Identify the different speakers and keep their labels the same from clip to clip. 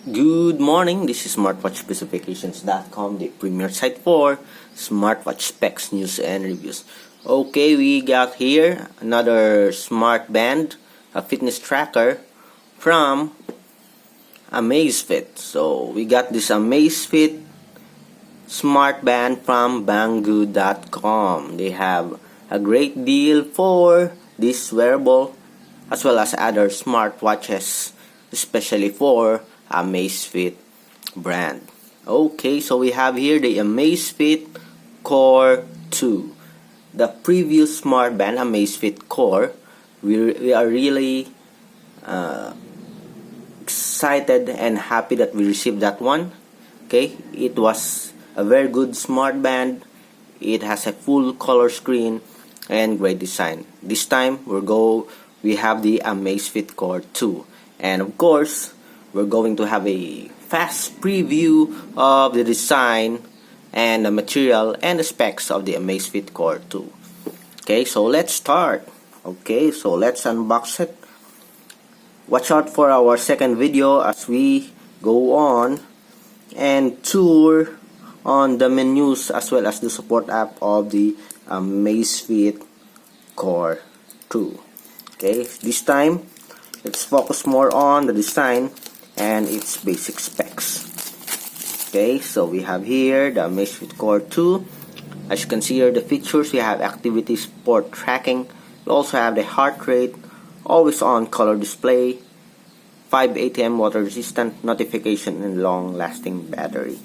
Speaker 1: Good morning, this is smartwatchspecifications.com, the premier site for smartwatch specs, news, and reviews. Okay, we got here another smart band, a fitness tracker from Amazfit. So we got this Amazfit smart band from banggood.com. They have a great deal for this wearable as well as other smartwatches, especially for Amazfit brand. Okay, so we have here the Amazfit Cor 2. The previous smart band, Amazfit Cor, we are really excited and happy that we received that one. Okay, it was a very good smart band. It has a full color screen and great design. This time we have the Amazfit Cor 2, and of course we're going to have a fast preview of the design and the material and the specs of the Amazfit Cor 2. Okay, so let's start. Okay, so let's unbox it. Watch out for our second video as we go on and tour on the menus as well as the support app of the Amazfit Cor 2. Okay, this time let's focus more on the design and its basic specs. Okay, so we have here the Amazfit Cor 2. As you can see here, the features, we have activity sport tracking. We also have the heart rate, always on color display, 5 ATM water resistant, notification, and long lasting battery.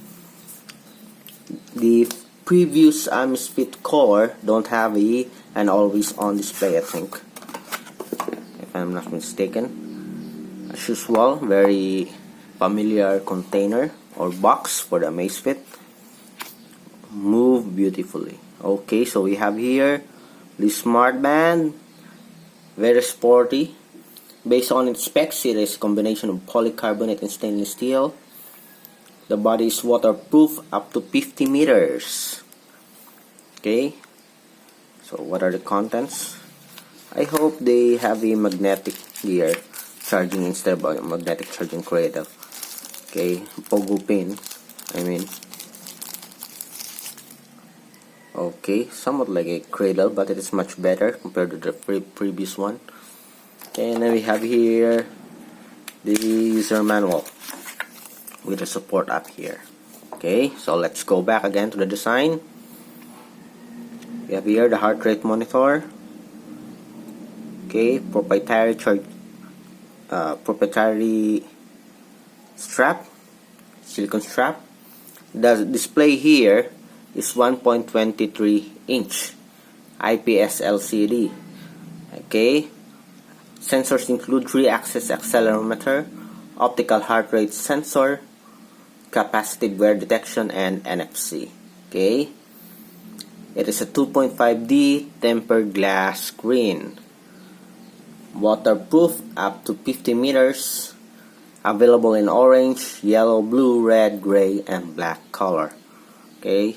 Speaker 1: The previous Amazfit Cor don't have an always on display, I think, if I'm not mistaken. As usual, very familiar container or box for the Amazfit. Move beautifully. Okay, so we have here the smart band, very sporty. Based on its specs, it is a combination of polycarbonate and stainless steel. The body is waterproof up to 50 meters. Okay, so what are the contents? I hope they have a magnetic gear charging instead of a magnetic charging cradle. Okay, pogo pin, I mean. Okay, somewhat like a cradle, but it is much better compared to the previous one. Okay, and then we have here the user manual with the support app here. Okay, so let's go back again to the design. We have here the heart rate monitor. Okay, proprietary strap, silicone strap. The display here is 1.23 inch IPS LCD. Okay, sensors include 3-axis accelerometer, optical heart rate sensor, capacitive wear detection, and NFC. Okay, it is a 2.5D tempered glass screen, waterproof up to 50 meters, available in orange, yellow, blue, red, gray, and black color. Okay,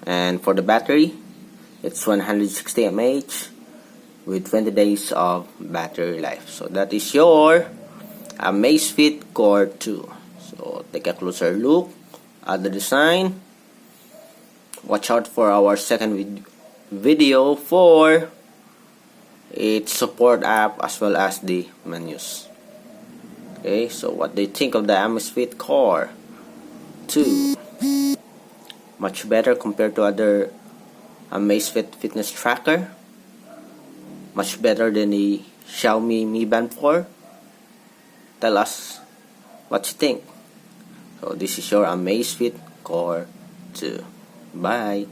Speaker 1: and for the battery, it's 160 mAh with 20 days of battery life. So that is your Amazfit Cor 2. So take a closer look at the design. Watch out for our second video for its support app as well as the menus. Okay, so what do you think of the Amazfit Cor 2? Much better compared to other Amazfit fitness tracker. Much better than the Xiaomi Mi Band 4. Tell us what you think. So this is your Amazfit Cor 2. Bye.